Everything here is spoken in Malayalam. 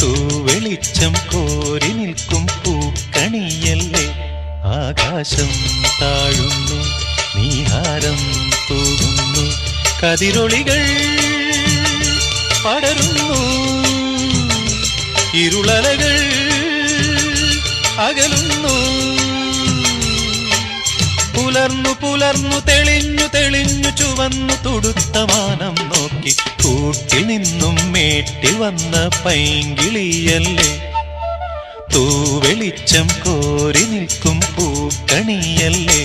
തൂവെളിച്ചം കോരി നിൽക്കും പൂക്കണിയല്ലേ. ആകാശം താഴുന്നു, നീഹാരം തൂകുന്നു, കതിരൊളികൾ പടരുന്നു, ഇരുളലകൾ അകലുന്നു. പുലർന്നു പുലർന്നു തെളിഞ്ഞു തെളിഞ്ഞു ചുവന്നു തുടുത്ത മാനം നോക്കി കൂട്ടിൽ നിന്നും മേട്ടിൽ വന്ന പൈങ്കിളിയല്ലേ. തൂവെളിച്ചം കോരി നിൽക്കും പൂക്കണിയല്ലേ.